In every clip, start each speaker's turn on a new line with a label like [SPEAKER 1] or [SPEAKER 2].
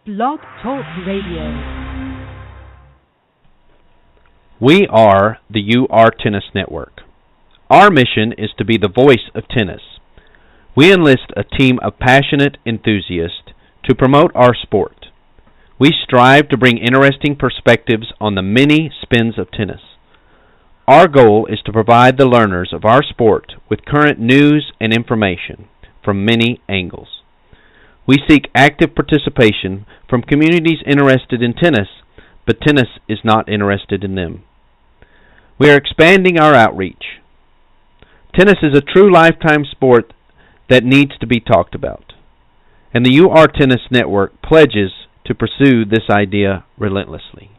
[SPEAKER 1] Blog Talk Radio.
[SPEAKER 2] We are the UR Tennis Network. Our mission is to be the voice of tennis. We enlist a team of passionate enthusiasts to promote our sport. We strive to bring interesting perspectives on the many spins of tennis. Our goal is to provide the learners of our sport with current news and information from many angles. We seek active participation from communities interested in tennis, but tennis is not interested in them. We are expanding our outreach. Tennis is a true lifetime sport that needs to be talked about, and the UR Tennis Network pledges to pursue this idea relentlessly.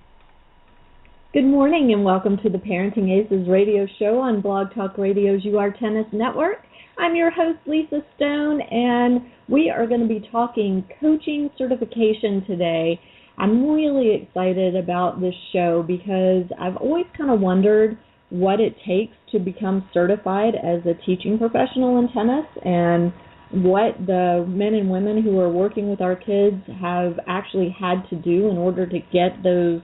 [SPEAKER 3] Good morning and welcome to the Parenting Aces radio show on Blog Talk Radio's UR Tennis Network. I'm your host, Lisa Stone, and we are going to be talking coaching certification today. I'm really excited about this show because I've always kind of wondered what it takes to become certified as a teaching professional in tennis and what the men and women who are working with our kids have actually had to do in order to get those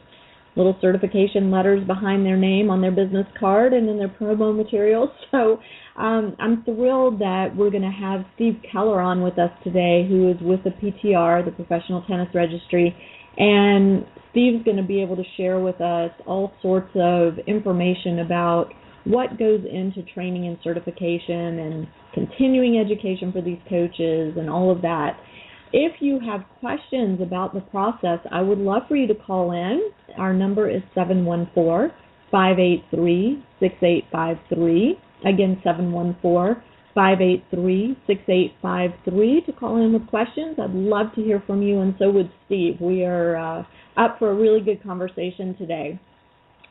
[SPEAKER 3] little certification letters behind their name on their business card and in their promo materials. So I'm thrilled that we're going to have Steve Keller on with us today, who is with the PTR, the Professional Tennis Registry. And Steve's going to be able to share with us all sorts of information about what goes into training and certification and continuing education for these coaches and all of that. If you have questions about the process, I would love for you to call in. Our number is 714-583-6853. Again, 714-583-6853 to call in with questions. I'd love to hear from you, and so would Steve. We are up for a really good conversation today.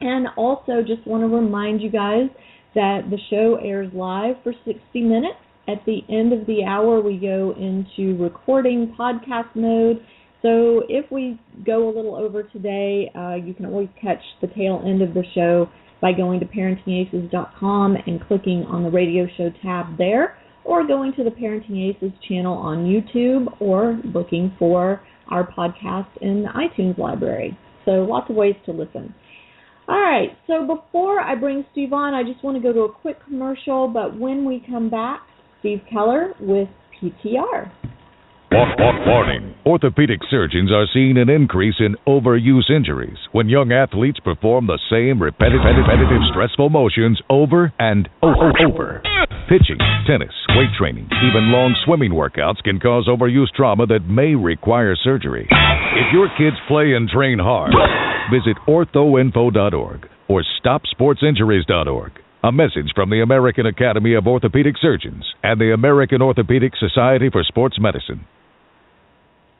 [SPEAKER 3] And also just want to remind you guys that the show airs live for 60 minutes. At the end of the hour, we go into recording podcast mode. So if we go a little over today, you can always catch the tail end of the show by going to ParentingAces.com and clicking on the radio show tab there, or going to the Parenting Aces channel on YouTube, or looking for our podcast in the iTunes library. So lots of ways to listen. All right, so before I bring Steve on, I just want to go to a quick commercial, but when we come back, Steve Keller with PTR.
[SPEAKER 4] Warning. Orthopedic surgeons are seeing an increase in overuse injuries when young athletes perform the same repetitive stressful motions over and over. Pitching, tennis, weight training, even long swimming workouts can cause overuse trauma that may require surgery. If your kids play and train hard, visit orthoinfo.org or stopsportsinjuries.org. A message from the American Academy of Orthopedic Surgeons and the American Orthopedic Society for Sports Medicine.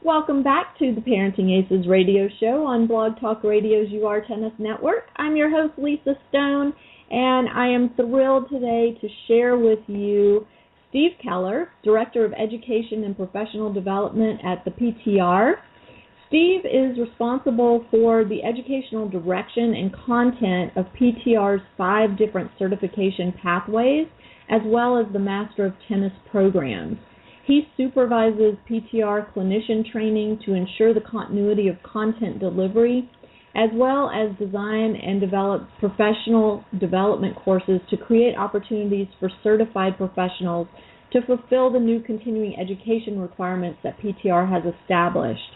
[SPEAKER 3] Welcome back to the Parenting Aces radio show on Blog Talk Radio's UR Tennis Network. I'm your host, Lisa Stone, and I am thrilled today to share with you Steve Keller, Director of Education and Professional Development at the PTR. Steve is responsible for the educational direction and content of PTR's 5 different certification pathways, as well as the Master of Tennis programs. He supervises PTR clinician training to ensure the continuity of content delivery, as well as design and develop professional development courses to create opportunities for certified professionals to fulfill the new continuing education requirements that PTR has established.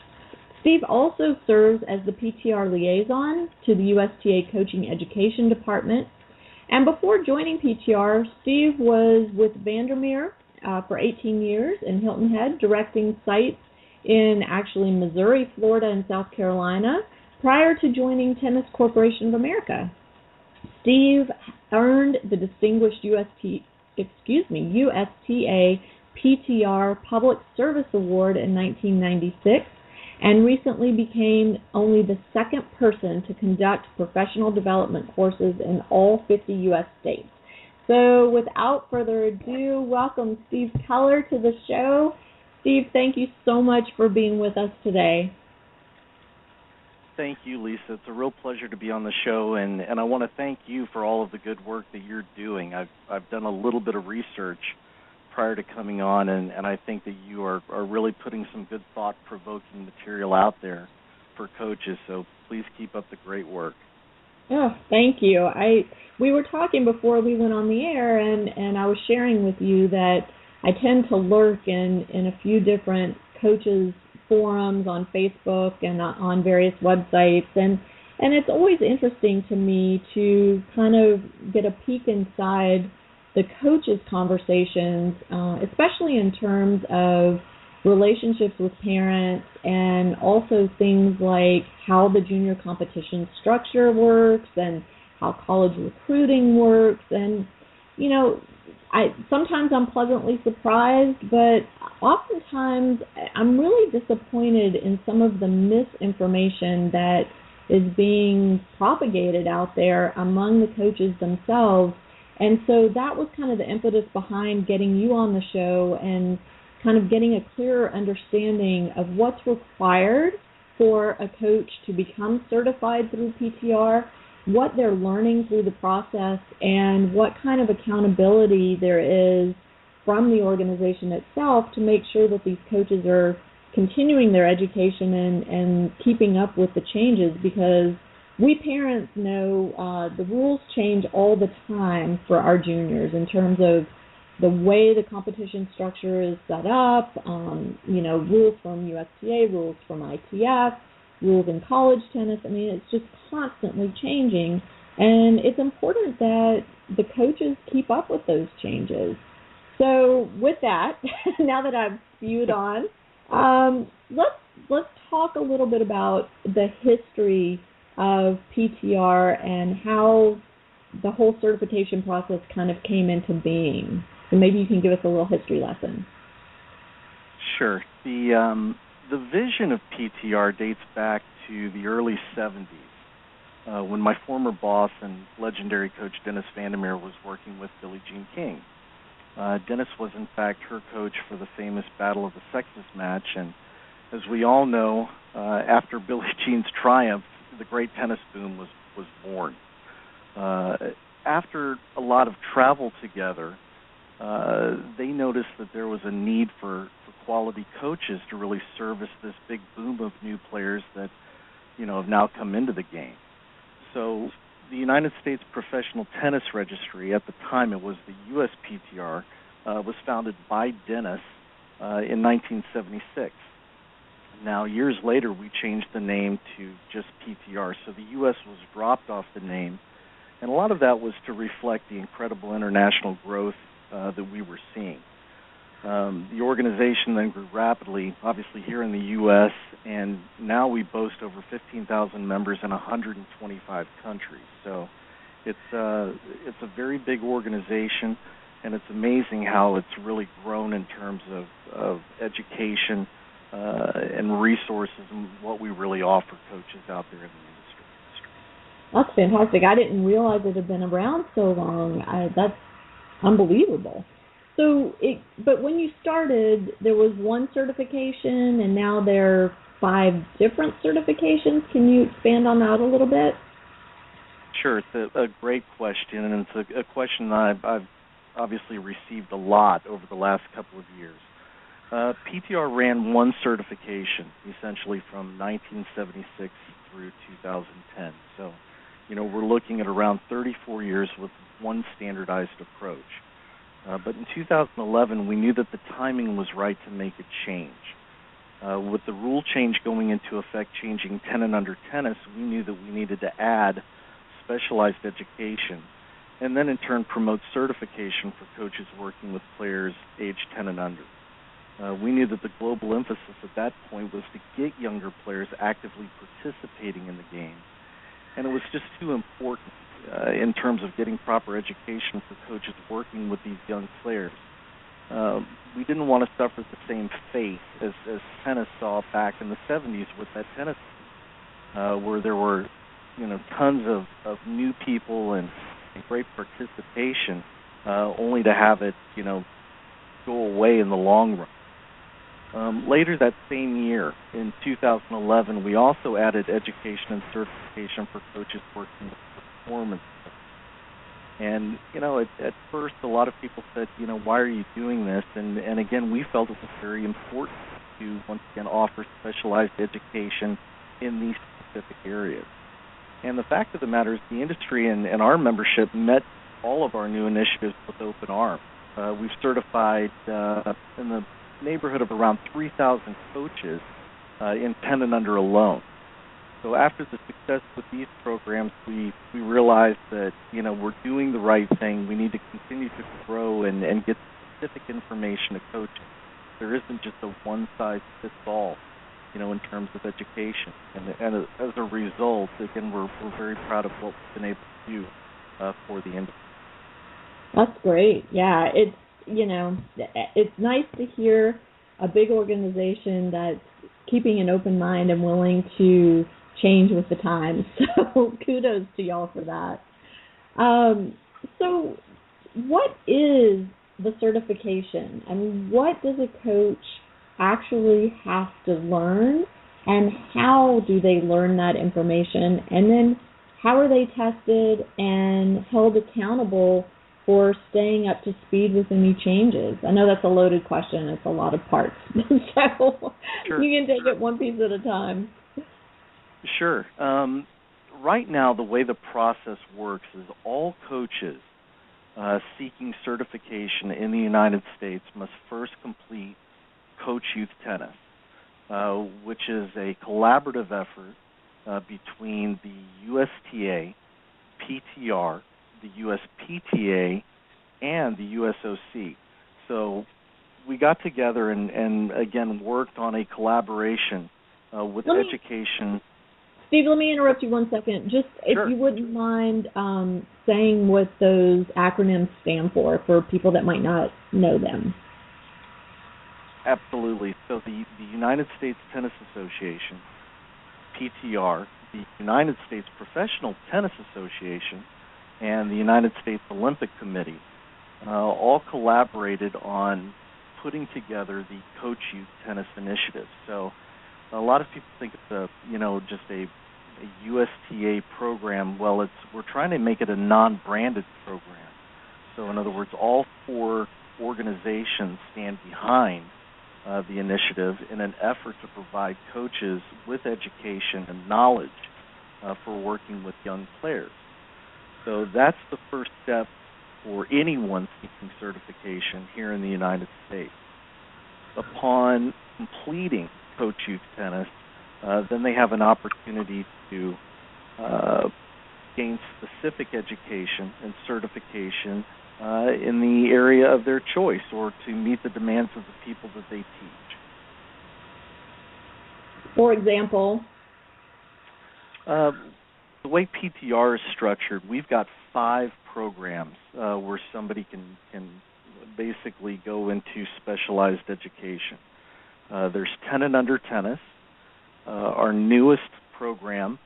[SPEAKER 3] Steve also serves as the PTR liaison to the USTA Coaching Education Department. And before joining PTR, Steve was with Vandermeer for 18 years in Hilton Head, directing sites in actually Missouri, Florida, and South Carolina, prior to joining Tennis Corporation of America. Steve earned the distinguished USTA PTR Public Service Award in 1996, and recently became only the second person to conduct professional development courses in all 50 U.S. states. So without further ado, welcome Steve Keller to the show. Steve, thank you so much for being with us today.
[SPEAKER 5] Thank you, Lisa. It's a real pleasure to be on the show, and I want to thank you for all of the good work that you're doing. I've done a little bit of research prior to coming on, and I think that you are really putting some good thought-provoking material out there for coaches. So please keep up the great work.
[SPEAKER 3] Oh, thank you. We were talking before we went on the air, and I was sharing with you that I tend to lurk in a few different coaches' forums on Facebook and on various websites, and it's always interesting to me to kind of get a peek inside the coaches' conversations, especially in terms of relationships with parents and also things like how the junior competition structure works and how college recruiting works. And, you know, sometimes I'm pleasantly surprised, but oftentimes I'm really disappointed in some of the misinformation that is being propagated out there among the coaches themselves. And so that was kind of the impetus behind getting you on the show and kind of getting a clearer understanding of what's required for a coach to become certified through PTR, what they're learning through the process, and what kind of accountability there is from the organization itself to make sure that these coaches are continuing their education and keeping up with the changes, because we parents know the rules change all the time for our juniors in terms of the way the competition structure is set up, rules from USTA, rules from ITF, rules in college tennis. I mean, it's just constantly changing, and it's important that the coaches keep up with those changes. So with that, now that I've spewed on, let's talk a little bit about the history of PTR and how the whole certification process kind of came into being. And maybe you can give us a little history lesson.
[SPEAKER 5] Sure. The vision of PTR dates back to the early 70s when my former boss and legendary coach Dennis Vandermeer was working with Billie Jean King. Dennis was, in fact, her coach for the famous Battle of the Sexes match. And as we all know, after Billie Jean's triumph, the great tennis boom was born. After a lot of travel together, they noticed that there was a need for quality coaches to really service this big boom of new players that, have now come into the game. So the United States Professional Tennis Registry, at the time it was the USPTR, was founded by Dennis in 1976. Now, years later, we changed the name to just PTR. So the U.S. was dropped off the name, and a lot of that was to reflect the incredible international growth that we were seeing. The organization then grew rapidly, obviously here in the U.S., and now we boast over 15,000 members in 125 countries. So it's a very big organization, and it's amazing how it's really grown in terms of education and resources and what we really offer coaches out there in the industry.
[SPEAKER 3] That's fantastic. I didn't realize it had been around so long. That's unbelievable. So, but when you started, there was one certification, and now there are 5 different certifications. Can you expand on that a little bit?
[SPEAKER 5] Sure. It's a great question, and it's a question that I've obviously received a lot over the last couple of years. PTR ran one certification, essentially from 1976 through 2010. So, we're looking at around 34 years with one standardized approach. But in 2011, we knew that the timing was right to make a change. With the rule change going into effect, changing 10 and under tennis, we knew that we needed to add specialized education and then in turn promote certification for coaches working with players aged 10 and under. We knew that the global emphasis at that point was to get younger players actively participating in the game. And it was just too important in terms of getting proper education for coaches working with these young players. We didn't want to suffer the same fate as tennis saw back in the 70s with that tennis where there were tons of new people and great participation only to have it go away in the long run. Later that same year, in 2011, we also added education and certification for coaches working with performance. And, at first a lot of people said, why are you doing this? And again, we felt it was very important to, once again, offer specialized education in these specific areas. And the fact of the matter is the industry and our membership met all of our new initiatives with open arms. We've certified in the neighborhood of around 3,000 coaches in 10 and under alone. So after the success with these programs, we realized that, we're doing the right thing. We need to continue to grow and get specific information to coaches. There isn't just a one-size-fits-all, in terms of education. And as a result, again, we're very proud of what we've been able to do for the industry.
[SPEAKER 3] That's great. Yeah, it's nice to hear a big organization that's keeping an open mind and willing to change with the times. So kudos to y'all for that. So what is the certification? I mean, what does a coach actually have to learn, and how do they learn that information? And then how are they tested and held accountable for staying up to speed with any changes? I know that's a loaded question. It's a lot of parts. So
[SPEAKER 5] Sure.
[SPEAKER 3] You can take it one piece at a time.
[SPEAKER 5] Sure. Right now, the way the process works is all coaches seeking certification in the United States must first complete Coach Youth Tennis, which is a collaborative effort between the USTA, PTR, the USPTA, and the USOC. So we got together and again, worked on a collaboration with education.
[SPEAKER 3] Steve, let me interrupt you 1 second. Just
[SPEAKER 5] Sure.
[SPEAKER 3] if you wouldn't mind saying what those acronyms stand for people that might not know them.
[SPEAKER 5] Absolutely. So the United States Tennis Association, PTR, the United States Professional Tennis Association, and the United States Olympic Committee all collaborated on putting together the Coach Youth Tennis Initiative. So a lot of people think it's just a USTA program. Well, we're trying to make it a non-branded program. So in other words, all four organizations stand behind the initiative in an effort to provide coaches with education and knowledge for working with young players. So that's the first step for anyone seeking certification here in the United States. Upon completing Coach Youth Tennis, then they have an opportunity to gain specific education and certification in the area of their choice or to meet the demands of the people that they teach.
[SPEAKER 3] For example?
[SPEAKER 5] The way PTR is structured, we've got 5 programs where somebody can basically go into specialized education. There's 10 and under tennis, our newest program,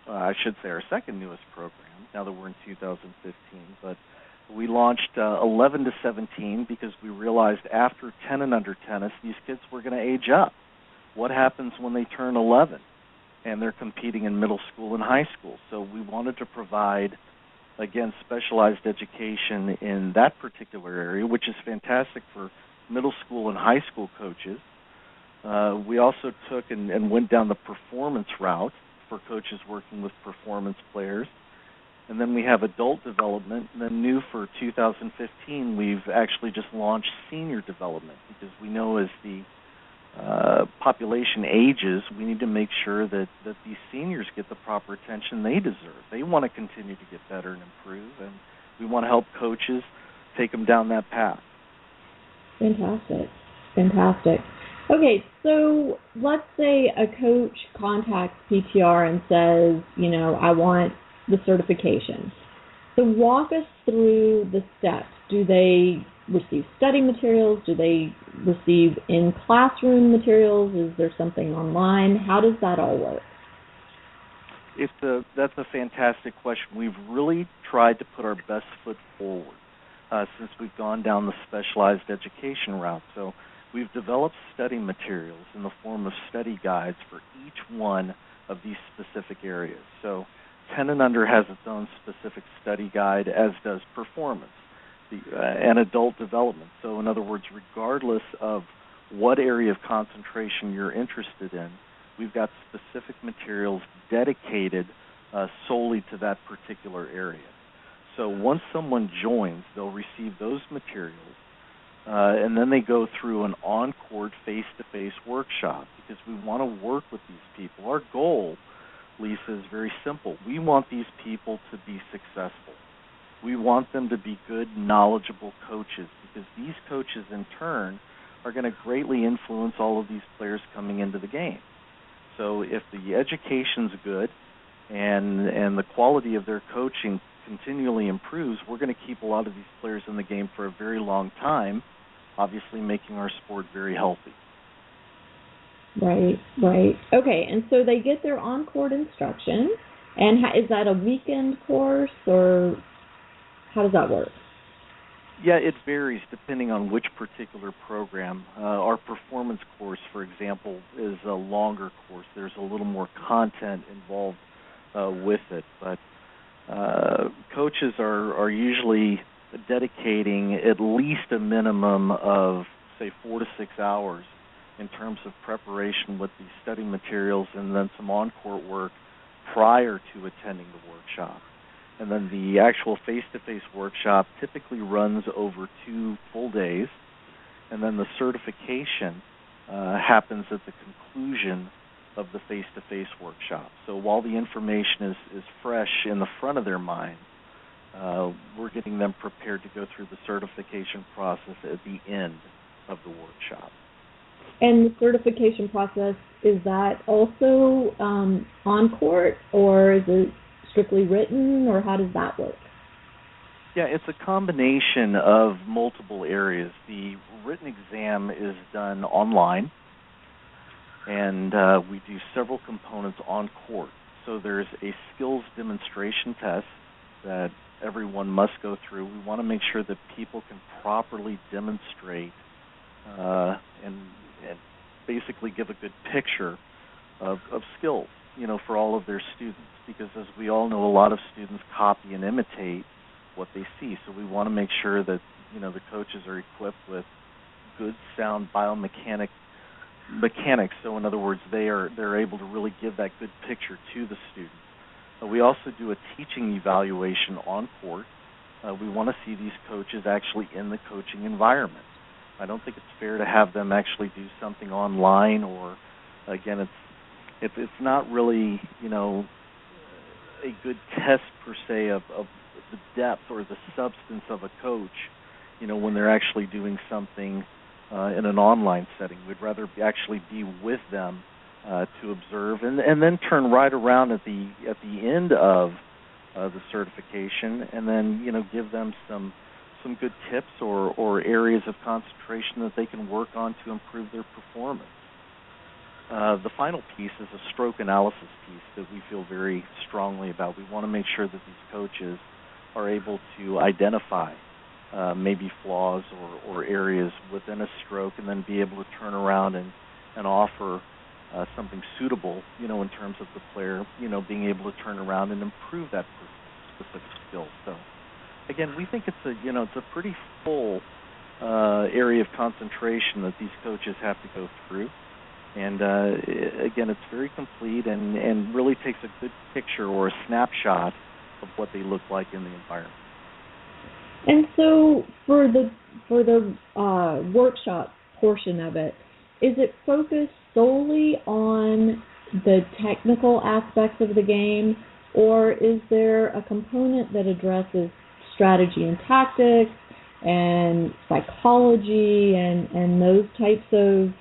[SPEAKER 5] I should say our second newest program, now that we're in 2015, but we launched 11 to 17 because we realized after 10 and under tennis, these kids were going to age up. What happens when they turn 11 and they're competing in middle school and high school? So we wanted to provide, again, specialized education in that particular area, which is fantastic for middle school and high school coaches. We also took and went down the performance route for coaches working with performance players. And then we have adult development. And then new for 2015, we've actually just launched senior development because we know as the population ages, we need to make sure that these seniors get the proper attention they deserve. They want to continue to get better and improve, and we want to help coaches take them down that path.
[SPEAKER 3] Fantastic. Okay, so let's say a coach contacts PTR and says, I want the certification. So walk us through the steps. Do they receive study materials? Do they receive in-classroom materials? Is there something online? How does that all work?
[SPEAKER 5] That's a fantastic question. We've really tried to put our best foot forward since we've gone down the specialized education route. So we've developed study materials in the form of study guides for each one of these specific areas. So 10 and under has its own specific study guide, as does performance and adult development. So in other words, regardless of what area of concentration you're interested in, we've got specific materials dedicated solely to that particular area. So once someone joins, they'll receive those materials, and then they go through an on-court face-to-face workshop because we want to work with these people. Our goal, Lisa, is very simple. We want these people to be successful. We want them to be good, knowledgeable coaches because these coaches, in turn, are going to greatly influence all of these players coming into the game. So if the education's good and the quality of their coaching continually improves, we're going to keep a lot of these players in the game for a very long time, obviously making our sport very healthy.
[SPEAKER 3] Right. Okay, and so they get their on-court instruction, and is that a weekend course, or how does that work?
[SPEAKER 5] Yeah, it varies depending on which particular program. Our performance course, for example, is a longer course. There's a little more content involved with it, but coaches are usually dedicating at least a minimum of, say, 4 to 6 hours in terms of preparation with the study materials and then some on-court work prior to attending the workshop. And then the actual face-to-face workshop typically runs over 2 full days, and then the certification happens at the conclusion of the face-to-face workshop. So while the information is fresh in the front of their mind, we're getting them prepared to go through the certification process at the end of the workshop.
[SPEAKER 3] And the certification process, is that also on court, or is it strictly written, or how does that work?
[SPEAKER 5] Yeah, it's a combination of multiple areas. The written exam is done online, and we do several components on court. So there's a skills demonstration test that everyone must go through. We want to make sure that people can properly demonstrate and basically give a good picture of skills, for all of their students. Because as we all know, a lot of students copy and imitate what they see. So we want to make sure that, the coaches are equipped with good, sound biomechanics. So in other words, they're able to really give that good picture to the students. We also do a teaching evaluation on court. We want to see these coaches actually in the coaching environment. I don't think it's fair to have them actually do something online, or again, it's not really, a good test per se of the depth or the substance of a coach, when they're actually doing something in an online setting. We'd rather actually be with them to observe and then turn right around at the end of the certification and then, give them some good tips or areas of concentration that they can work on to improve their performance. The final piece is a stroke analysis piece that we feel very strongly about. We want to make sure that these coaches are able to identify maybe flaws or areas within a stroke and then be able to turn around and offer something suitable, in terms of the player, being able to turn around and improve that specific skill. So, again, we think it's a pretty full area of concentration that these coaches have to go through. And, again, it's very complete and really takes a good picture or a snapshot of what they look like in the environment.
[SPEAKER 3] And so for the workshop portion of it, is it focused solely on the technical aspects of the game, or is there a component that addresses strategy and tactics and psychology and those types of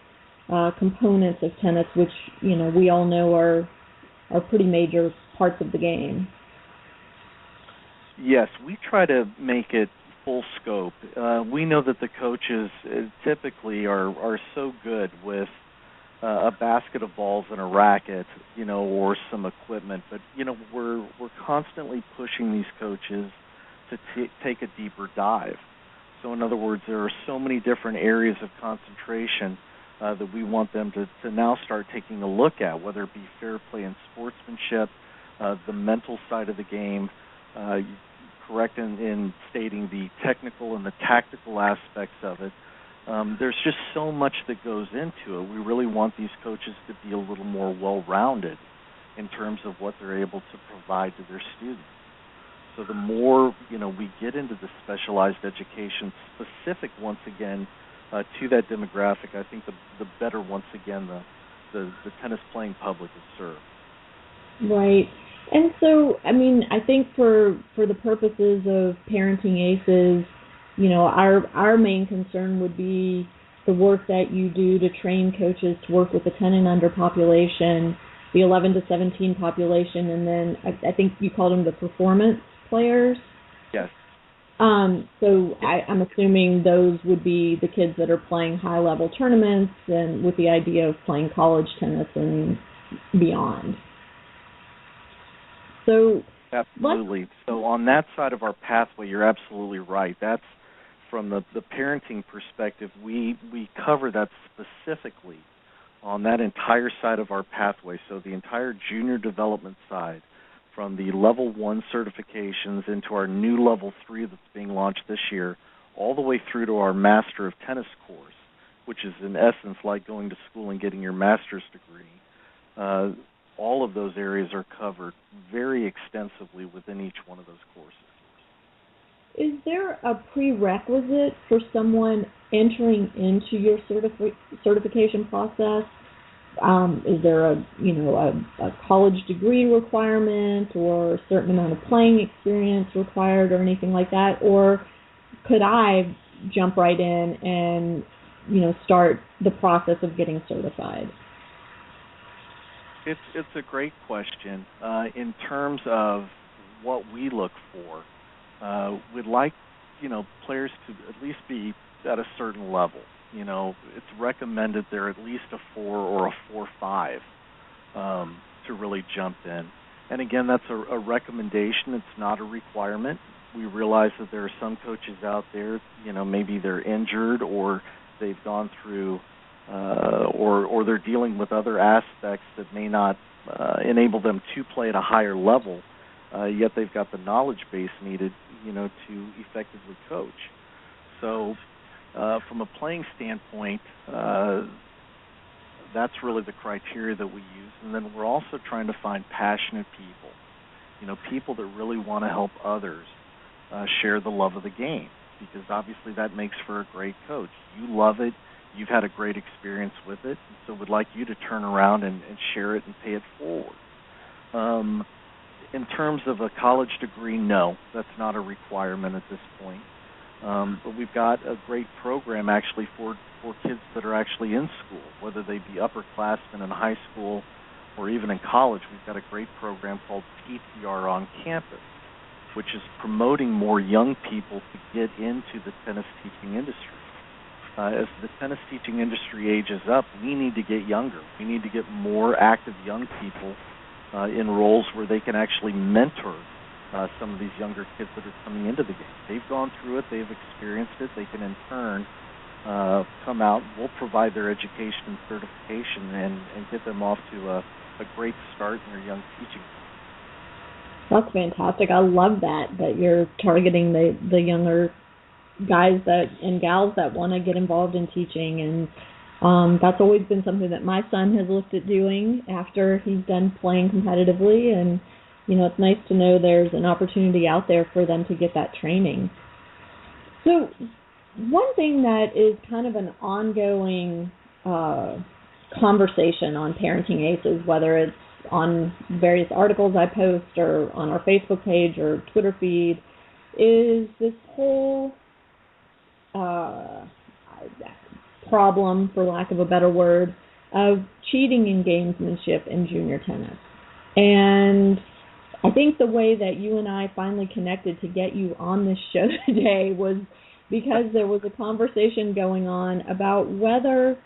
[SPEAKER 3] components of tennis, which we all know are pretty major parts of the game?
[SPEAKER 5] Yes, we try to make it full scope. We know that the coaches typically are so good with a basket of balls and a racket, or some equipment, but we're constantly pushing these coaches to take a deeper dive. So in other words, there are so many different areas of concentration that we want them to now start taking a look at, whether it be fair play and sportsmanship, the mental side of the game, correct in stating the technical and the tactical aspects of it. There's just so much that goes into it. We really want these coaches to be a little more well-rounded in terms of what they're able to provide to their students. So the more, we get into the specialized education specific, once again, to that demographic, I think the better, once again, the tennis playing public is served.
[SPEAKER 3] Right. And so, I think for the purposes of Parenting Aces, our main concern would be the work that you do to train coaches to work with the 10 and under population, the 11 to 17 population, and then I think you called them the performance players.
[SPEAKER 5] Yes.
[SPEAKER 3] So I'm assuming those would be the kids that are playing high-level tournaments and with the idea of playing college tennis and beyond. So
[SPEAKER 5] absolutely. So on that side of our pathway, you're absolutely right. That's from the parenting perspective. We cover that specifically on that entire side of our pathway. So the entire junior development side, from the level 1 certifications into our new level 3 that's being launched this year, all the way through to our Master of Tennis course, which is in essence like going to school and getting your master's degree. All of those areas are covered very extensively within each one of those courses.
[SPEAKER 3] Is there a prerequisite for someone entering into your certification process? Is there a college degree requirement or a certain amount of playing experience required or anything like that? Or could I jump right in and, start the process of getting certified?
[SPEAKER 5] It's a great question. In terms of what we look for, we'd like, players to at least be at a certain level. It's recommended they're at least a 4 or a 4.5 to really jump in. And again, that's a recommendation. It's not a requirement. We realize that there are some coaches out there, maybe they're injured or they've gone through or they're dealing with other aspects that may not enable them to play at a higher level, yet they've got the knowledge base needed, to effectively coach. So from a playing standpoint, that's really the criteria that we use. And then we're also trying to find passionate people, people that really want to help others share the love of the game, because obviously that makes for a great coach. You love it. You've had a great experience with it, so we'd like you to turn around and share it and pay it forward. In terms of a college degree, no, that's not a requirement at this point. But we've got a great program actually for kids that are actually in school, whether they be upperclassmen in high school or even in college. We've got a great program called PTR on campus, which is promoting more young people to get into the tennis teaching industry. As the tennis teaching industry ages up, we need to get younger. We need to get more active young people in roles where they can actually mentor some of these younger kids that are coming into the game. They've gone through it. They've experienced it. They can, in turn, come out. We'll provide their education and certification and get them off to a great start in their young teaching.
[SPEAKER 3] That's fantastic. I love that you're targeting the younger guys and gals that want to get involved in teaching, and that's always been something that my son has looked at doing after he's done playing competitively, and it's nice to know there's an opportunity out there for them to get that training. So one thing that is kind of an ongoing conversation on Parenting Aces, whether it's on various articles I post or on our Facebook page or Twitter feed, is this whole problem, for lack of a better word, of cheating in gamesmanship in junior tennis. And I think the way that you and I finally connected to get you on this show today was because there was a conversation going on about whether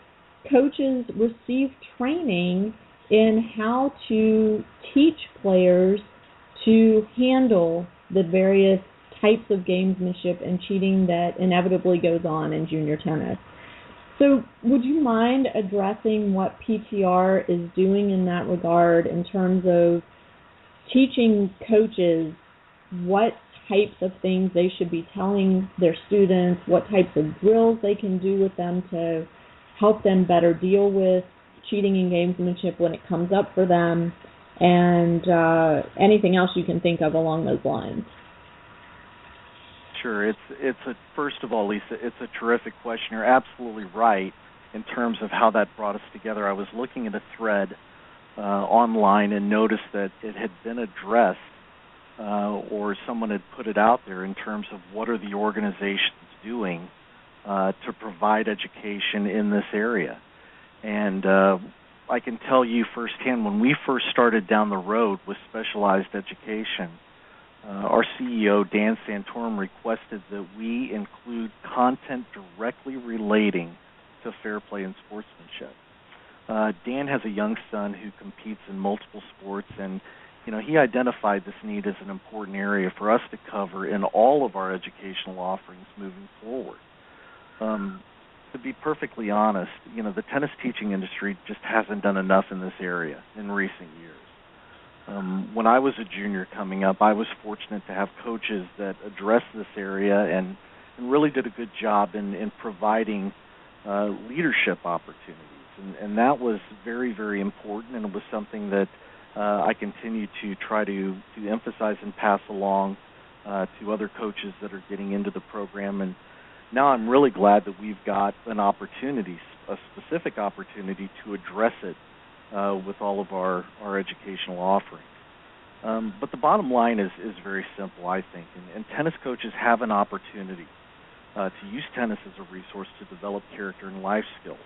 [SPEAKER 3] coaches receive training in how to teach players to handle the various types of gamesmanship and cheating that inevitably goes on in junior tennis. So would you mind addressing what PTR is doing in that regard in terms of teaching coaches what types of things they should be telling their students, what types of drills they can do with them to help them better deal with cheating and gamesmanship when it comes up for them, and anything else you can think of along those lines.
[SPEAKER 5] Sure. First of all, Lisa, it's a terrific question. You're absolutely right in terms of how that brought us together. I was looking at a thread online and noticed that it had been addressed, or someone had put it out there in terms of what are the organizations doing to provide education in this area. And I can tell you firsthand, when we first started down the road with specialized education, our CEO, Dan Santorum, requested that we include content directly relating to fair play and sportsmanship. Dan has a young son who competes in multiple sports, and he identified this need as an important area for us to cover in all of our educational offerings moving forward. To be perfectly honest, the tennis teaching industry just hasn't done enough in this area in recent years. When I was a junior coming up, I was fortunate to have coaches that addressed this area and really did a good job in providing leadership opportunities. And that was very, very important, and it was something that I continue to try to emphasize and pass along to other coaches that are getting into the program. And now I'm really glad that we've got an opportunity, a specific opportunity to address it with all of our educational offerings. But the bottom line is very simple, I think, and tennis coaches have an opportunity to use tennis as a resource to develop character and life skills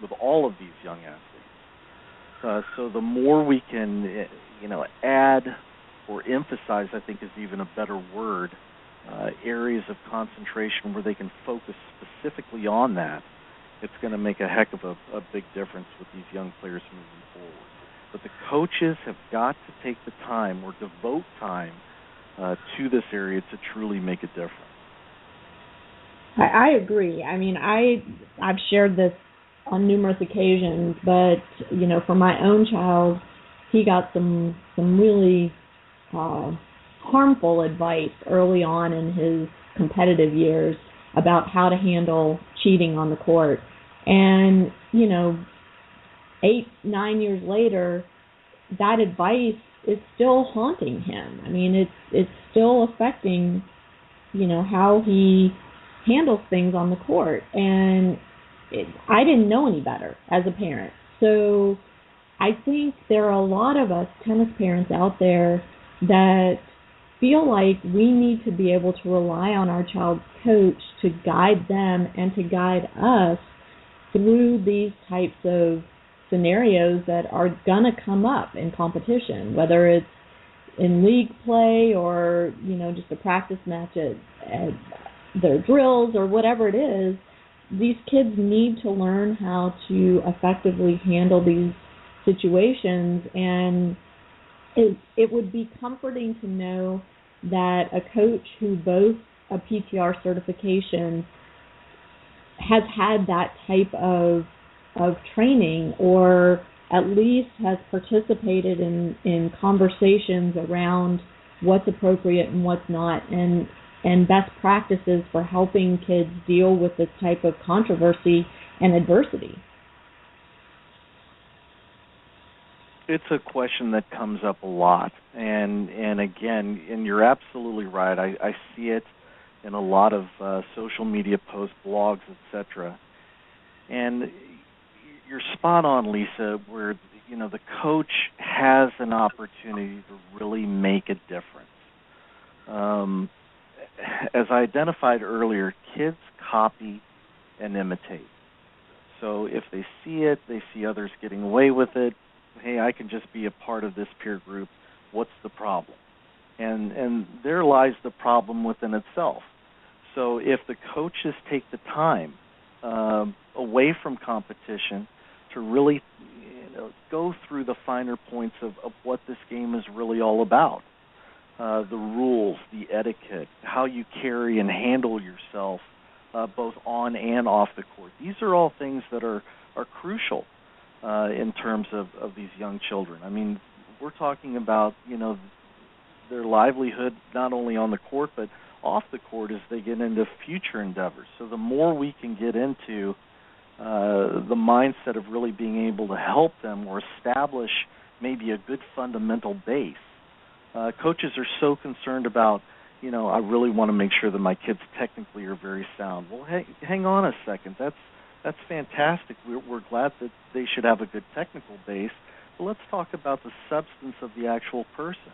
[SPEAKER 5] with all of these young athletes. So the more we can, add or emphasize, I think is even a better word, areas of concentration where they can focus specifically on that, it's going to make a heck of a big difference with these young players moving forward. But the coaches have got to take the time or devote time to this area to truly make a difference.
[SPEAKER 3] I agree. I mean, I've shared this on numerous occasions, but for my own child, he got some really harmful advice early on in his competitive years about how to handle cheating on the court. And 8-9 years later, that advice is still haunting him. I mean, it's still affecting how he handles things on the court. And I didn't know any better as a parent. So I think there are a lot of us tennis parents out there that feel like we need to be able to rely on our child's coach to guide them and to guide us through these types of scenarios that are going to come up in competition, whether it's in league play or, just a practice match at their drills or whatever it is. These kids need to learn how to effectively handle these situations, and it would be comforting to know that a coach who boasts a PTR certification has had that type of training, or at least has participated in conversations around what's appropriate and what's not, and best practices for helping kids deal with this type of controversy and adversity.
[SPEAKER 5] It's a question that comes up a lot, and again, and you're absolutely right. I see it in a lot of social media posts, blogs, etc. And you're spot on, Lisa, where the coach has an opportunity to really make a difference. As I identified earlier, kids copy and imitate. So if they see it, they see others getting away with it. Hey, I can just be a part of this peer group. What's the problem? And there lies the problem within itself. So if the coaches take the time away from competition to really go through the finer points of what this game is really all about, the rules, the etiquette, how you carry and handle yourself both on and off the court. These are all things that are crucial in terms of these young children. I mean, we're talking about, their livelihood not only on the court but off the court as they get into future endeavors. So the more we can get into the mindset of really being able to help them or establish maybe a good fundamental base. Coaches are so concerned about, I really want to make sure that my kids technically are very sound. Well, hey, hang on a second. That's fantastic. We're glad that they should have a good technical base, but let's talk about the substance of the actual person.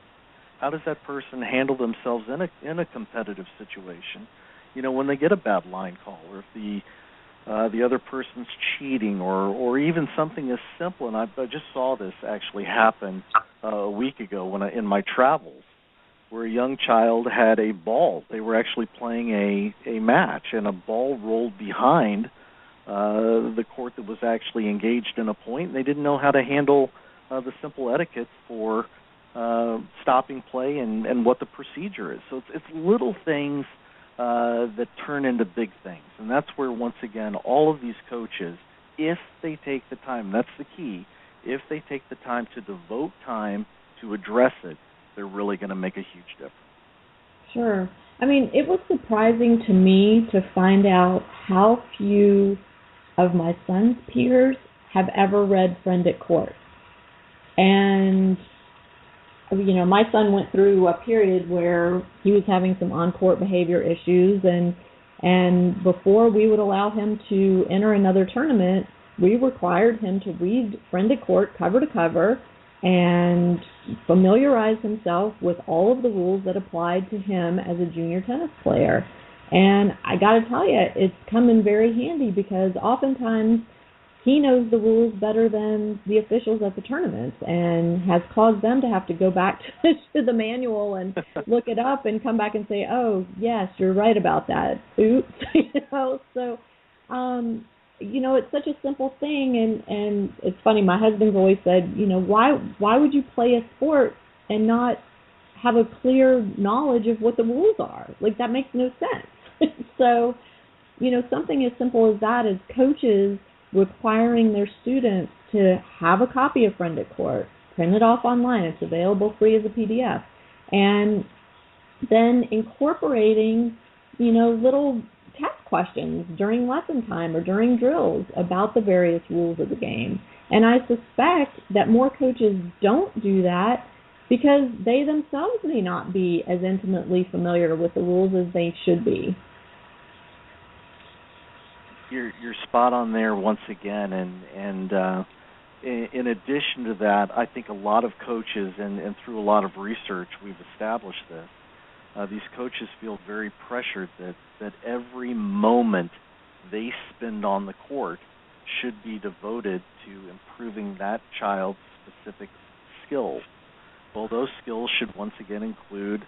[SPEAKER 5] How does that person handle themselves in a competitive situation? When they get a bad line call, or if the other person's cheating, or even something as simple. And I just saw this actually happen a week ago in my travels, where a young child had a ball. They were actually playing a match, and a ball rolled behind the court that was actually engaged in a point. And they didn't know how to handle the simple etiquette for stopping play and what the procedure is. So it's little things that turn into big things. And that's where, once again, all of these coaches, if they take the time, that's the key, if they take the time to devote time to address it, they're really going to make a huge difference.
[SPEAKER 3] Sure. I mean, it was surprising to me to find out how few of my son's peers have ever read Friend at Court. And, my son went through a period where he was having some on-court behavior issues, and before we would allow him to enter another tournament, we required him to read Friend at Court cover to cover and familiarize himself with all of the rules that applied to him as a junior tennis player. And I got to tell you, it's come in very handy, because oftentimes he knows the rules better than the officials at the tournaments, and has caused them to have to go back to the manual and look it up and come back and say, oh, yes, you're right about that. Oops. So, it's such a simple thing, and it's funny, my husband's always said, why would you play a sport and not have a clear knowledge of what the rules are? Like, that makes no sense. So, something as simple as that, as coaches requiring their students to have a copy of Friend at Court, print it off online, it's available free as a PDF, and then incorporating, little test questions during lesson time or during drills about the various rules of the game. And I suspect that more coaches don't do that because they themselves may not be as intimately familiar with the rules as they should be.
[SPEAKER 5] You're spot on there once again, and in addition to that, I think a lot of coaches, and through a lot of research we've established this, these coaches feel very pressured that every moment they spend on the court should be devoted to improving that child's specific skills. Well, those skills should once again include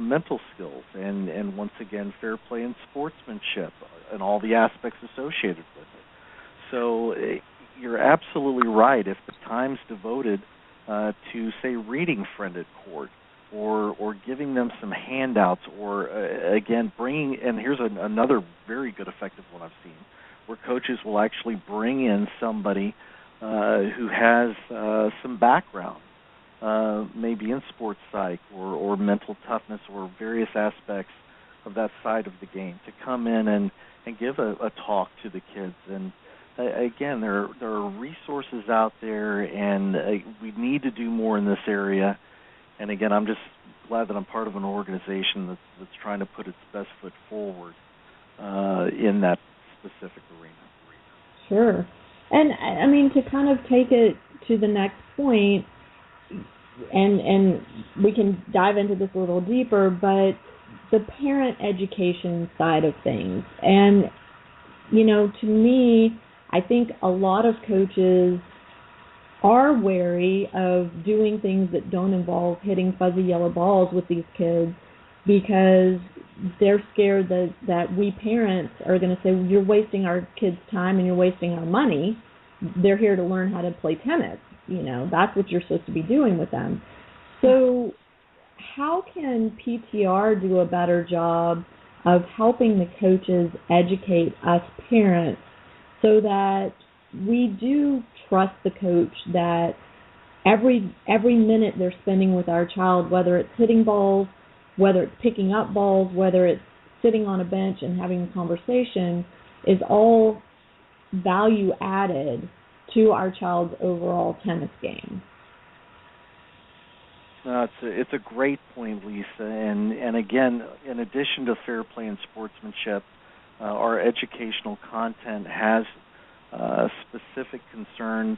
[SPEAKER 5] mental skills and once again fair play and sportsmanship and all the aspects associated with it. So you're absolutely right. If the time's devoted to, say, reading Friend at Court, or giving them some handouts, or again bringing, and here's another very good effective one I've seen, where coaches will actually bring in somebody who has some background, maybe in sports psych or mental toughness or various aspects of that side of the game, to come in and give a talk to the kids. And again, there are resources out there, and we need to do more in this area. And again, I'm just glad that I'm part of an organization that's trying to put its best foot forward in that specific arena.
[SPEAKER 3] Sure. And I mean, to kind of take it to the next point, and we can dive into this a little deeper, but the parent education side of things. And, to me, I think a lot of coaches are wary of doing things that don't involve hitting fuzzy yellow balls with these kids, because they're scared that we parents are going to say, well, you're wasting our kids' time and you're wasting our money. They're here to learn how to play tennis. That's what you're supposed to be doing with them. So how can PTR do a better job of helping the coaches educate us parents so that we do trust the coach that every minute they're spending with our child, whether it's hitting balls, whether it's picking up balls, whether it's sitting on a bench and having a conversation, is all value added to our child's overall tennis game.
[SPEAKER 5] No, it's a great point, Lisa. And again, in addition to fair play and sportsmanship, our educational content has specific concerns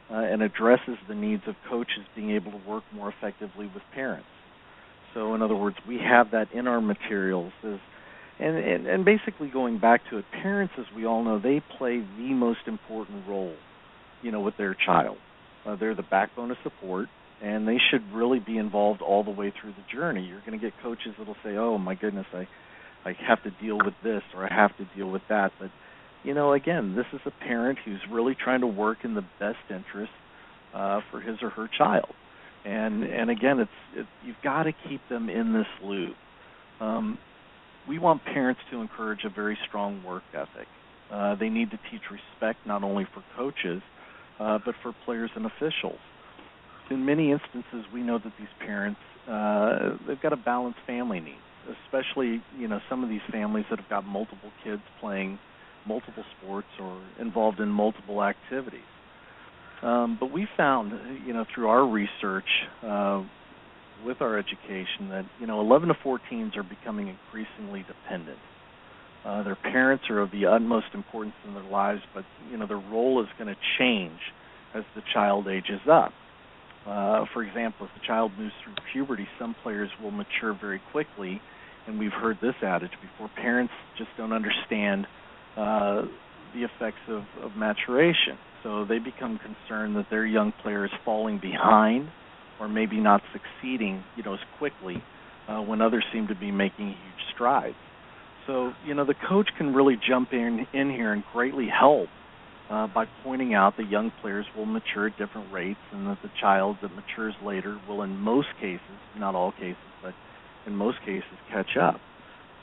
[SPEAKER 5] and addresses the needs of coaches being able to work more effectively with parents. So, in other words, we have that in our materials. And basically going back to it, parents, as we all know, they play the most important role, with their child. They're the backbone of support, and they should really be involved all the way through the journey. You're going to get coaches that will say, oh, my goodness, I have to deal with this or I have to deal with that. But, again, this is a parent who's really trying to work in the best interest for his or her child. And again, it's you've got to keep them in this loop. We want parents to encourage a very strong work ethic. They need to teach respect not only for coaches, but for players and officials. In many instances, we know that these parents, they've got a balanced family needs, especially, some of these families that have got multiple kids playing multiple sports or involved in multiple activities. But we found, through our research with our education that, 11 to 14s are becoming increasingly dependent. Their parents are of the utmost importance in their lives, but, their role is going to change as the child ages up. For example, if the child moves through puberty, some players will mature very quickly, and we've heard this adage before. Parents just don't understand the effects of maturation. So they become concerned that their young player is falling behind or maybe not succeeding, as quickly when others seem to be making huge strides. So, the coach can really jump in here and greatly help by pointing out that young players will mature at different rates and that the child that matures later will, in most cases, not all cases, but in most cases, catch up.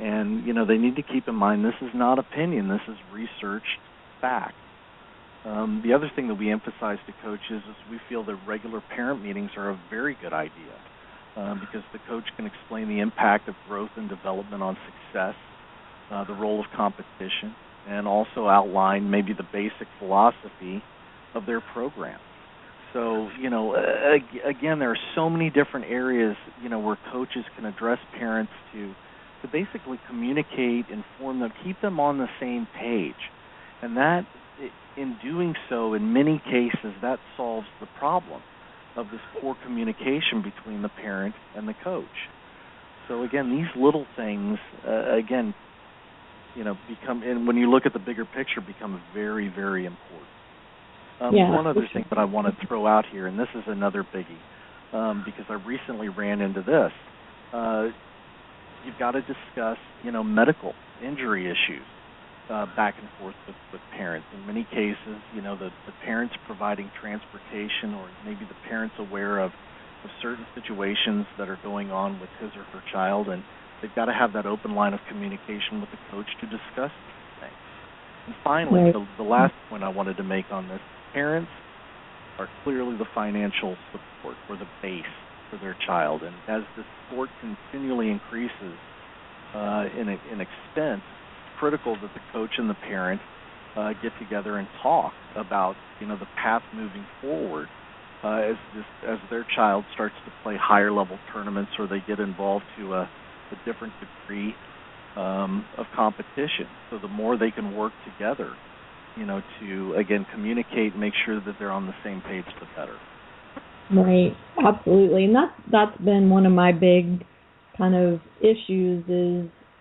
[SPEAKER 5] And, they need to keep in mind this is not opinion. This is researched fact. The other thing that we emphasize to coaches is we feel that regular parent meetings are a very good idea because the coach can explain the impact of growth and development on success, the role of competition, and also outline maybe the basic philosophy of their program. So, again, there are so many different areas, where coaches can address parents to basically communicate, inform them, keep them on the same page. And that, in doing so, in many cases, that solves the problem of this poor communication between the parent and the coach. So, again, these little things, become, and when you look at the bigger picture, become very, very important. One other thing that I want to throw out here, and this is another biggie, because I recently ran into this. You've got to discuss, medical injury issues back and forth with parents. In many cases, the parents providing transportation, or maybe the parents aware of certain situations that are going on with his or her child, and they've got to have that open line of communication with the coach to discuss these things. And finally, the last point I wanted to make on this, parents are clearly the financial support or the base for their child. And as the sport continually increases in expense, it's critical that the coach and the parent get together and talk about, the path moving forward as their child starts to play higher level tournaments or they get involved to a different degree of competition. So the more they can work together, to, again, communicate and make sure that they're on the same page, the better.
[SPEAKER 3] Right, absolutely. And that's been one of my big kind of issues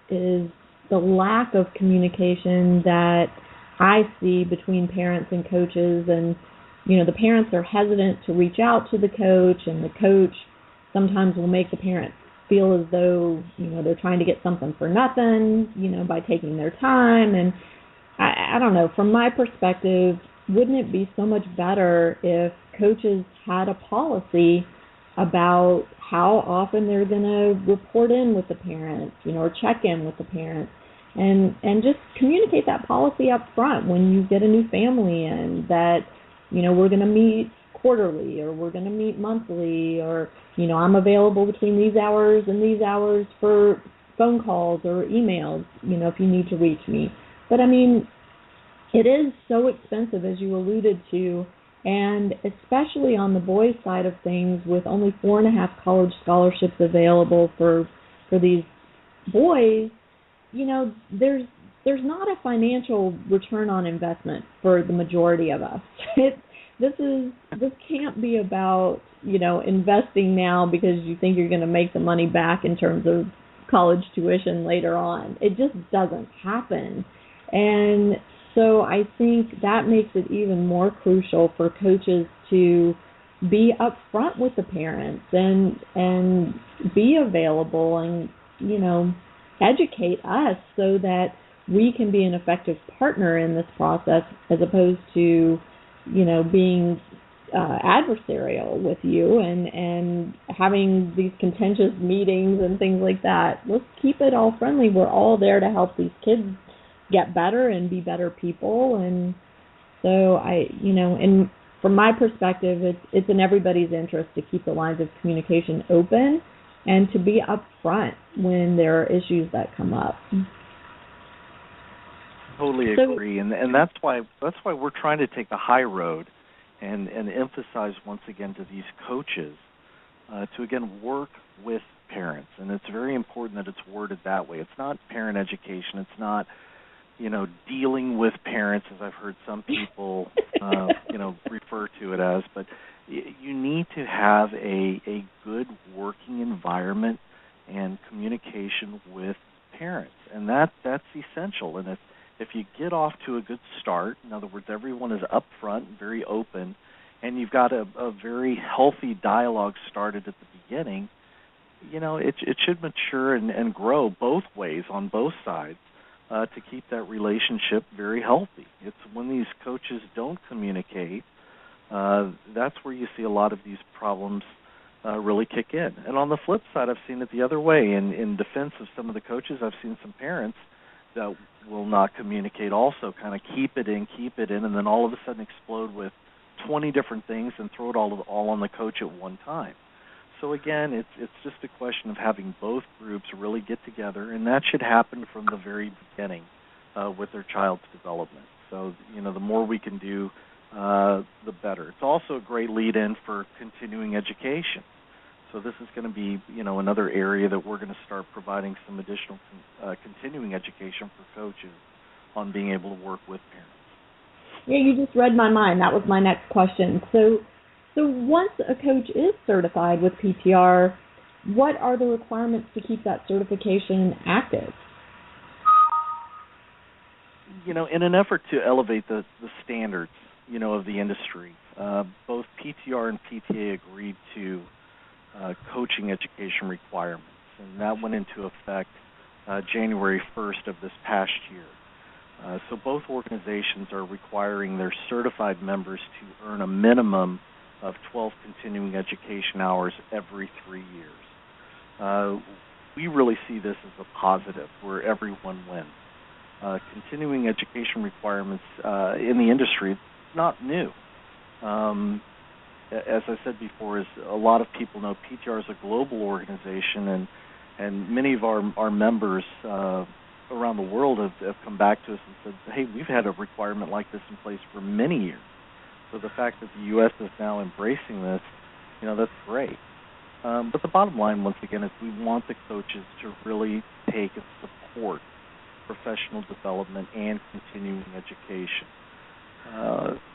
[SPEAKER 3] is the lack of communication that I see between parents and coaches. And, the parents are hesitant to reach out to the coach, and the coach sometimes will make the parent feel as though, they're trying to get something for nothing, by taking their time. And I don't know, from my perspective, wouldn't it be so much better if coaches had a policy about how often they're going to report in with the parents, or check in with the parents, and just communicate that policy up front when you get a new family in, that, we're going to meet quarterly, or we're going to meet monthly, or, I'm available between these hours and these hours for phone calls or emails, if you need to reach me. But, it is so expensive, as you alluded to, and especially on the boys' side of things, with only 4.5 college scholarships available for these boys, there's not a financial return on investment for the majority of us. This can't be about, investing now because you think you're going to make the money back in terms of college tuition later on. It just doesn't happen. And so I think that makes it even more crucial for coaches to be upfront with the parents and be available and, educate us so that we can be an effective partner in this process, as opposed to, being adversarial with you and having these contentious meetings and things like that. Let's keep it all friendly. We're all there to help these kids get better and be better people. And so from my perspective, it's in everybody's interest to keep the lines of communication open and to be upfront when there are issues that come up.
[SPEAKER 5] Totally agree, and that's why we're trying to take the high road and emphasize once again to these coaches to again work with parents, and it's very important that it's worded that way. It's not parent education. It's not dealing with parents, as I've heard some people refer to it as, but you need to have a good working environment and communication with parents, and that's essential. And if you get off to a good start, in other words, everyone is upfront, very open, and you've got a very healthy dialogue started at the beginning, it should mature and grow both ways on both sides to keep that relationship very healthy. It's when these coaches don't communicate, that's where you see a lot of these problems really kick in. And on the flip side, I've seen it the other way. In defense of some of the coaches, I've seen some parents that will not communicate also, kind of keep it in, and then all of a sudden explode with 20 different things and throw it all on the coach at one time. So again, it's just a question of having both groups really get together, and that should happen from the very beginning with their child's development. So, the more we can do, the better. It's also a great lead-in for continuing education. So this is going to be, another area that we're going to start providing some additional continuing education for coaches on being able to work with parents.
[SPEAKER 3] Yeah, you just read my mind. That was my next question. So once a coach is certified with PTR, what are the requirements to keep that certification active?
[SPEAKER 5] In an effort to elevate the standards, of the industry, both PTR and PTA agreed to coaching education requirements, and that went into effect January 1st of this past year. So both organizations are requiring their certified members to earn a minimum of 12 continuing education hours every 3 years. We really see this as a positive where everyone wins. Continuing education requirements in the industry, it's not new. As I said before, is a lot of people know PTR is a global organization, and many of our members around the world have come back to us and said, hey, we've had a requirement like this in place for many years. So the fact that the U.S. is now embracing this, that's great. But the bottom line, once again, is we want the coaches to really take and support professional development and continuing education.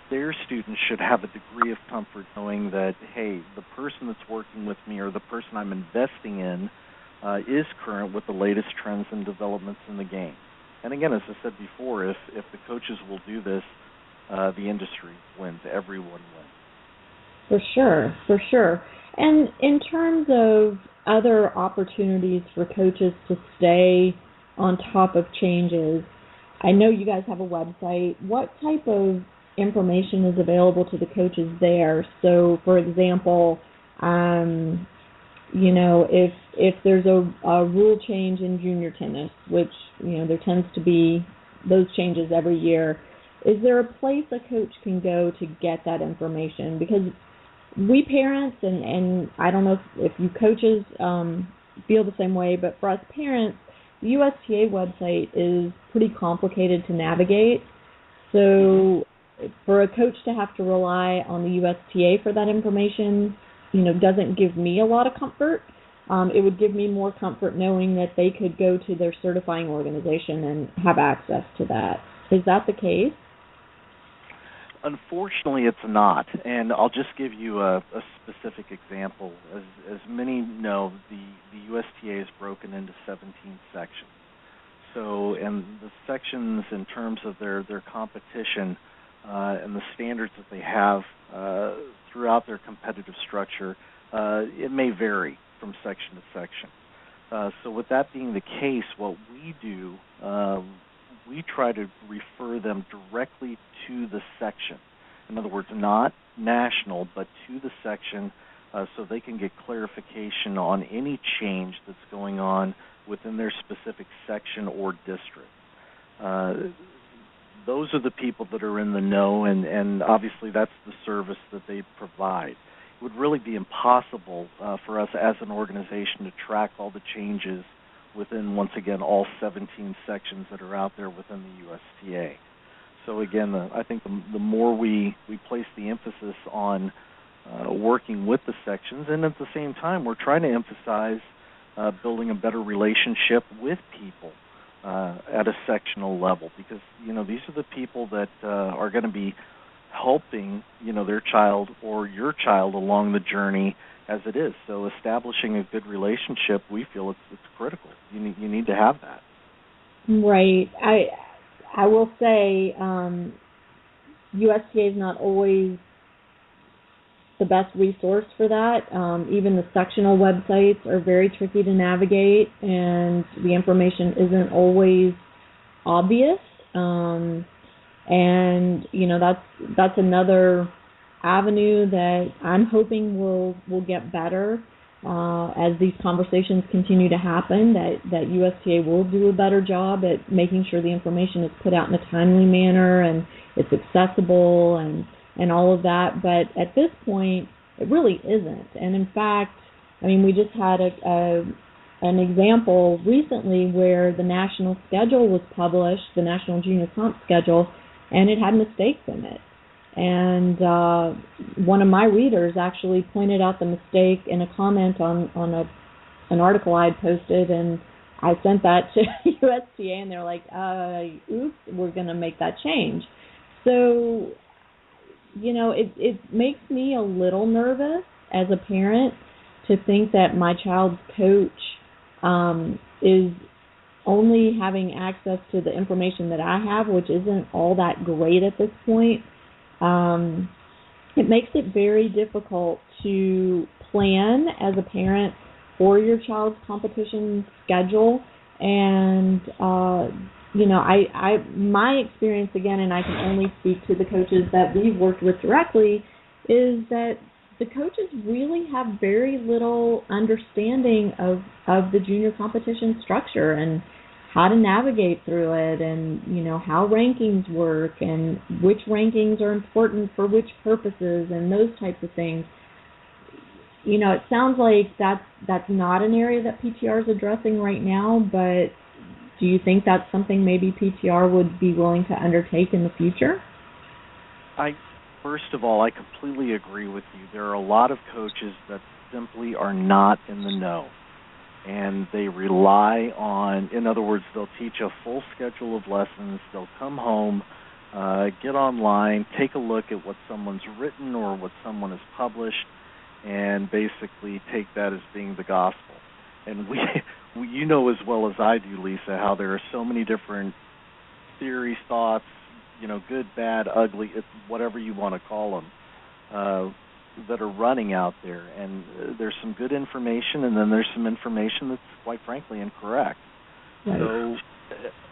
[SPEAKER 5] Their students should have a degree of comfort knowing that, hey, the person that's working with me or the person I'm investing in is current with the latest trends and developments in the game. And again, as I said before, if the coaches will do this, the industry wins. Everyone wins.
[SPEAKER 3] For sure. And in terms of other opportunities for coaches to stay on top of changes, I know you guys have a website. What type of information is available to the coaches there? So, for example, if there's a rule change in junior tennis, which, there tends to be those changes every year, is there a place a coach can go to get that information? Because we parents, and I don't know if you coaches feel the same way, but for us parents, the USTA website is pretty complicated to navigate. So for a coach to have to rely on the USTA for that information, doesn't give me a lot of comfort. It would give me more comfort knowing that they could go to their certifying organization and have access to that. Is that the case?
[SPEAKER 5] Unfortunately, it's not, and I'll just give you a specific example. As many know, the USTA is broken into 17 sections. So, and the sections in terms of their competition and the standards that they have throughout their competitive structure, it may vary from section to section. So with that being the case, what we do, we try to refer them directly to the section. In other words, not national, but to the section so they can get clarification on any change that's going on within their specific section or district. Those are the people that are in the know, and obviously that's the service that they provide. It would really be impossible for us as an organization to track all the changes within, once again, all 17 sections that are out there within the USTA. So again, I think the more we place the emphasis on working with the sections, and at the same time we're trying to emphasize building a better relationship with people at a sectional level, because these are the people that are going to be helping their child or your child along the journey as it is. So establishing a good relationship, we feel it's critical. You need to have that.
[SPEAKER 3] Right. I will say USTA is not always the best resource for that. Even the sectional websites are very tricky to navigate, and the information isn't always obvious. And that's another avenue that I'm hoping will get better as these conversations continue to happen, that USTA will do a better job at making sure the information is put out in a timely manner and it's accessible and all of that. But at this point, it really isn't. And in fact, we just had an example recently where the national schedule was published, the National Junior Comp schedule, and it had mistakes in it. And one of my readers actually pointed out the mistake in a comment on an article I had posted, and I sent that to USTA, and they're like, oops, we're going to make that change. So, it makes me a little nervous as a parent to think that my child's coach is only having access to the information that I have, which isn't all that great at this point. It makes it very difficult to plan as a parent for your child's competition schedule. And, my experience, again, and I can only speak to the coaches that we've worked with directly, is that the coaches really have very little understanding of the junior competition structure and how to navigate through it, and how rankings work and which rankings are important for which purposes and those types of things. It sounds like that's not an area that PTR is addressing right now, but do you think that's something maybe PTR would be willing to undertake in the future?
[SPEAKER 5] First of all, I completely agree with you. There are a lot of coaches that simply are not in the know. And they rely on, in other words, they'll teach a full schedule of lessons, they'll come home, get online, take a look at what someone's written or what someone has published, and basically take that as being the gospel. And you know as well as I do, Lisa, how there are so many different theories, thoughts, good, bad, ugly, whatever you want to call them, that are running out there, and there's some good information, and then there's some information that's quite frankly incorrect. Right. So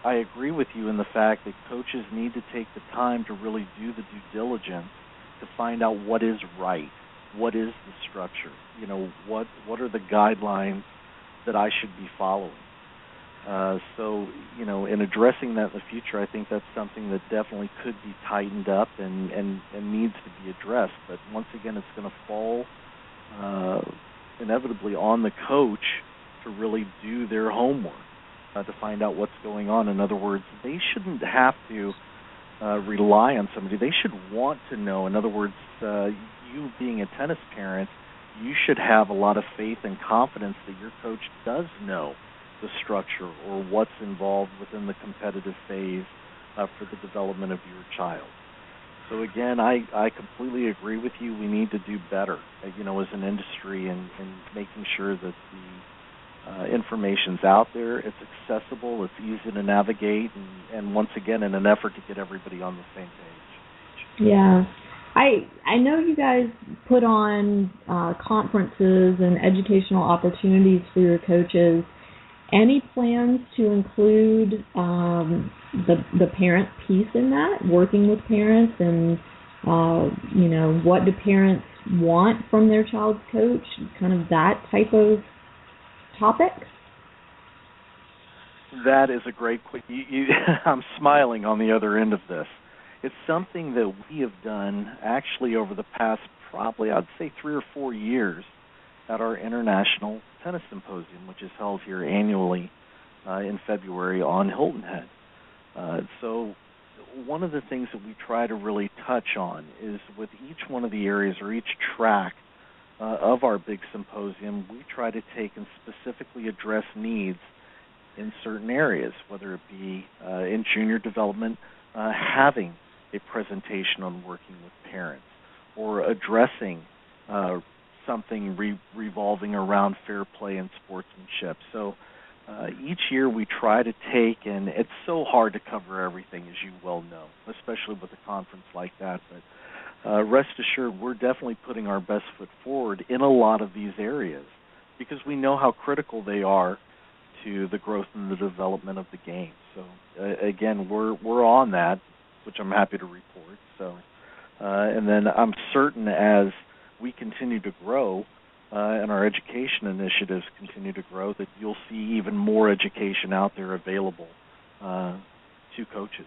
[SPEAKER 5] I agree with you in the fact that coaches need to take the time to really do the due diligence to find out what is right, what is the structure, what are the guidelines that I should be following. So, in addressing that in the future, I think that's something that definitely could be tightened up and needs to be addressed. But once again, it's going to fall inevitably on the coach to really do their homework, to find out what's going on. In other words, they shouldn't have to rely on somebody. They should want to know. In other words, you being a tennis parent, you should have a lot of faith and confidence that your coach does know the structure or what's involved within the competitive phase for the development of your child. So again, I completely agree with you. We need to do better, as an industry, and making sure that the information's out there, it's accessible, it's easy to navigate, and once again, in an effort to get everybody on the same page.
[SPEAKER 3] Yeah. I know you guys put on conferences and educational opportunities for your coaches. Any plans to include the parent piece in that, working with parents, and what do parents want from their child's coach, kind of that type of topic?
[SPEAKER 5] That is a great question. I'm smiling on the other end of this. It's something that we have done actually over the past probably, I'd say, 3 or 4 years at our International Tennis Symposium, which is held here annually in February on Hilton Head. So one of the things that we try to really touch on is with each one of the areas or each track of our big symposium, we try to take and specifically address needs in certain areas, whether it be in junior development, having a presentation on working with parents, or addressing something revolving around fair play and sportsmanship. So each year we try to take, and it's so hard to cover everything, as you well know, especially with a conference like that, but rest assured we're definitely putting our best foot forward in a lot of these areas because we know how critical they are to the growth and the development of the game. So again, we're on that, which I'm happy to report. So and then I'm certain as we continue to grow and our education initiatives continue to grow, that you'll see even more education out there available to coaches.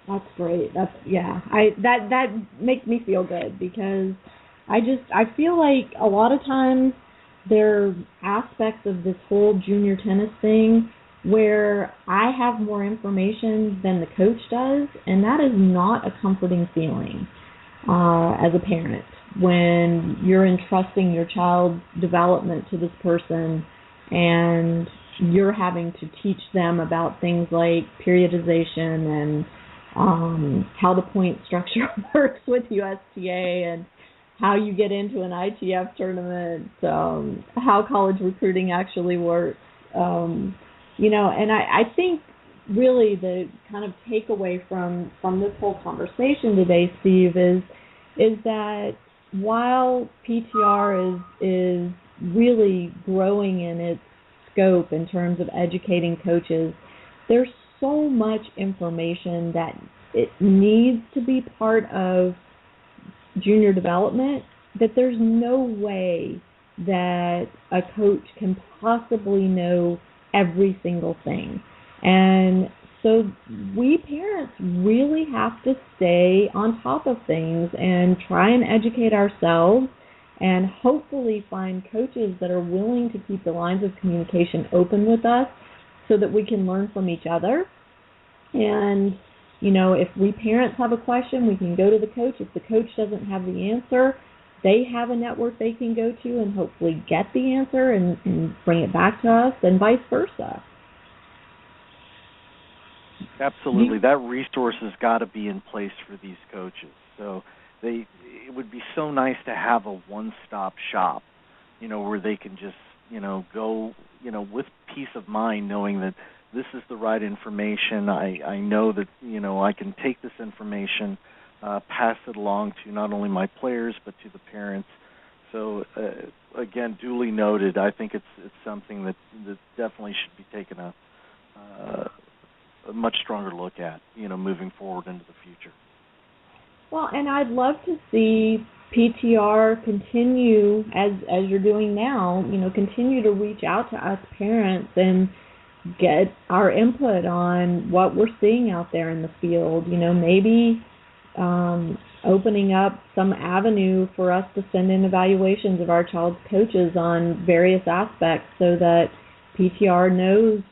[SPEAKER 3] That's great. That makes me feel good because I feel like a lot of times there are aspects of this whole junior tennis thing where I have more information than the coach does, and that is not a comforting feeling as a parent when you're entrusting your child's development to this person and you're having to teach them about things like periodization and how the point structure works with USTA and how you get into an ITF tournament, how college recruiting actually works. And I think really the kind of takeaway from this whole conversation today, Steve, is that while PTR is really growing in its scope in terms of educating coaches, there's so much information that it needs to be part of junior development that there's no way that a coach can possibly know every single thing. And so we parents really have to stay on top of things and try and educate ourselves and hopefully find coaches that are willing to keep the lines of communication open with us so that we can learn from each other. And, if we parents have a question, we can go to the coach. If the coach doesn't have the answer, they have a network they can go to and hopefully get the answer and bring it back to us, and vice versa.
[SPEAKER 5] Absolutely. That resource has got to be in place for these coaches. So it would be so nice to have a one-stop shop, where they can just, go, with peace of mind knowing that this is the right information. I know that, I can take this information, pass it along to not only my players but to the parents. So, again, duly noted, I think it's something that definitely should be taken a much stronger look at, moving forward into the future.
[SPEAKER 3] Well, and I'd love to see PTR continue, as you're doing now, continue to reach out to us parents and get our input on what we're seeing out there in the field. Maybe opening up some avenue for us to send in evaluations of our child's coaches on various aspects so that PTR knows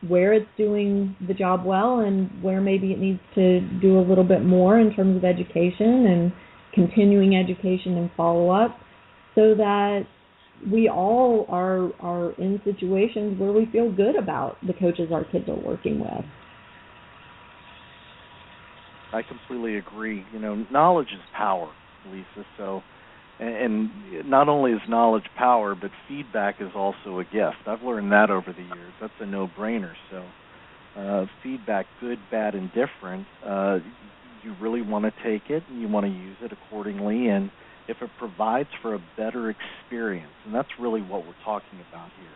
[SPEAKER 3] where it's doing the job well and where maybe it needs to do a little bit more in terms of education and continuing education and follow-up, so that we all are in situations where we feel good about the coaches our kids are working with.
[SPEAKER 5] I completely agree. Knowledge is power, Lisa. So, and not only is knowledge power, but feedback is also a gift. I've learned that over the years. That's a no-brainer. So, feedback, good, bad, and different, you really want to take it and you want to use it accordingly. And if it provides for a better experience, and that's really what we're talking about here.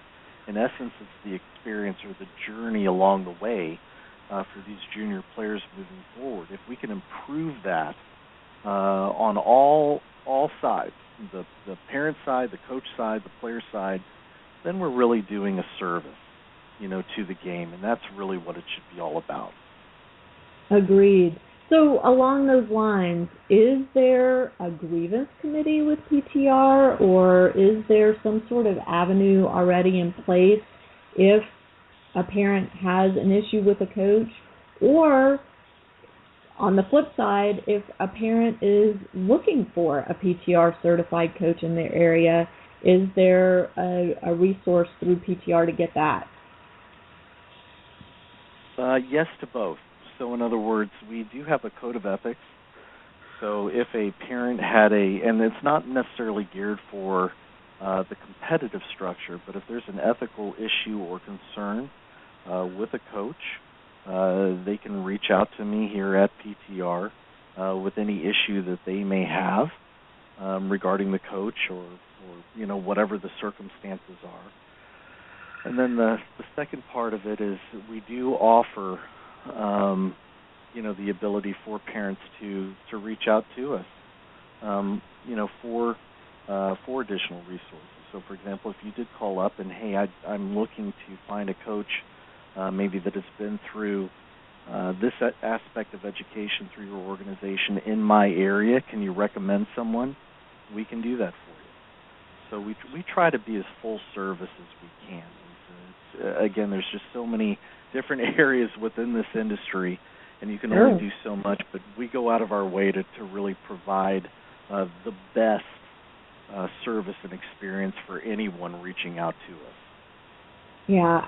[SPEAKER 5] In essence, it's the experience or the journey along the way for these junior players moving forward. If we can improve that on all sides, the parent side, the coach side, the player side, then we're really doing a service, to the game, and that's really what it should be all about.
[SPEAKER 3] Agreed. So along those lines, is there a grievance committee with PTR, or is there some sort of avenue already in place if a parent has an issue with a coach? Or on the flip side, if a parent is looking for a PTR certified coach in their area, is there a resource through PTR to get that?
[SPEAKER 5] Yes to both. So in other words, we do have a code of ethics. So if a parent had and it's not necessarily geared for the competitive structure, but if there's an ethical issue or concern with a coach, they can reach out to me here at PTR with any issue that they may have regarding the coach or whatever the circumstances are. And then the second part of it is we do offer the ability for parents to reach out to us, for additional resources. So, for example, if you did call up and, hey, I'm looking to find a coach maybe that has been through this aspect of education through your organization in my area, can you recommend someone? We can do that for you. So we try to be as full service as we can. Again, there's just so many different areas within this industry, and you can only do so much, but we go out of our way to really provide the best service and experience for anyone reaching out to us.
[SPEAKER 3] Yeah,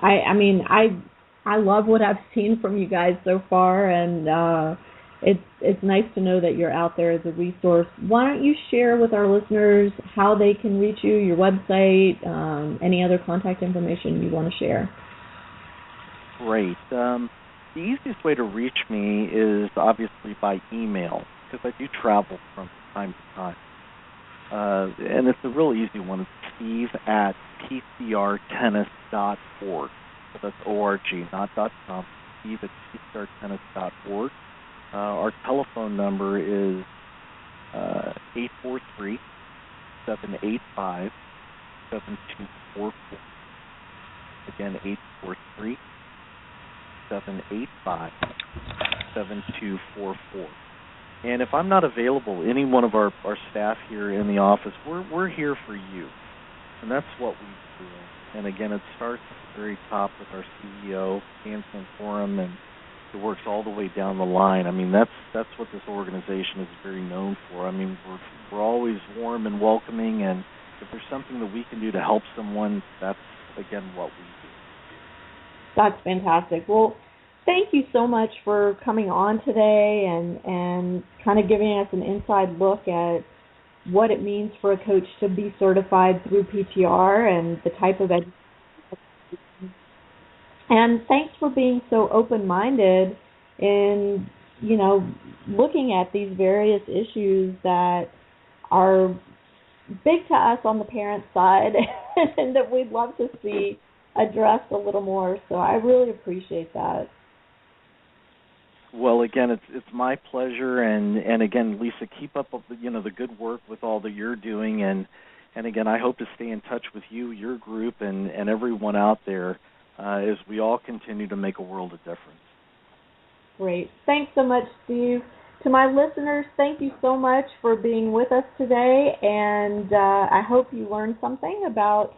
[SPEAKER 3] I love what I've seen from you guys so far, and it's nice to know that you're out there as a resource. Why don't you share with our listeners how they can reach you, your website, any other contact information you want to share?
[SPEAKER 5] Great. The easiest way to reach me is obviously by email, because I do travel from time to time. And it's a real easy one. It's steve@pcrtennis.org. So that's O-R-G, not .com. steve@pcrtennis.org. Our telephone number is 843-785-7244. Again, 843-785-7244. And if I'm not available, any one of our staff here in the office, we're here for you. And that's what we do. And again, it starts at the very top with our CEO, Dan Santorum, and it works all the way down the line. I mean, that's what this organization is very known for. I mean, we're always warm and welcoming, and if there's something that we can do to help someone, that's, again, what we do.
[SPEAKER 3] That's fantastic. Well, thank you so much for coming on today and kind of giving us an inside look at what it means for a coach to be certified through PTR and the type of education. And thanks for being so open-minded in, looking at these various issues that are big to us on the parent side and that we'd love to see addressed a little more. So I really appreciate that.
[SPEAKER 5] Well, again, it's my pleasure, and again, Lisa, keep up the good work with all that you're doing, and again, I hope to stay in touch with you, your group, and everyone out there as we all continue to make a world of difference.
[SPEAKER 3] Great. Thanks so much, Steve. To my listeners, thank you so much for being with us today, and I hope you learned something about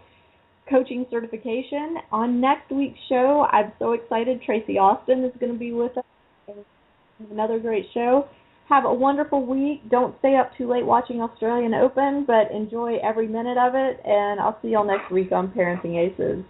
[SPEAKER 3] coaching certification. On next week's show, I'm so excited. Tracy Austin is going to be with us. Another great show. Have a wonderful week. Don't stay up too late watching Australian Open, but enjoy every minute of it, and I'll see y'all next week on Parenting Aces.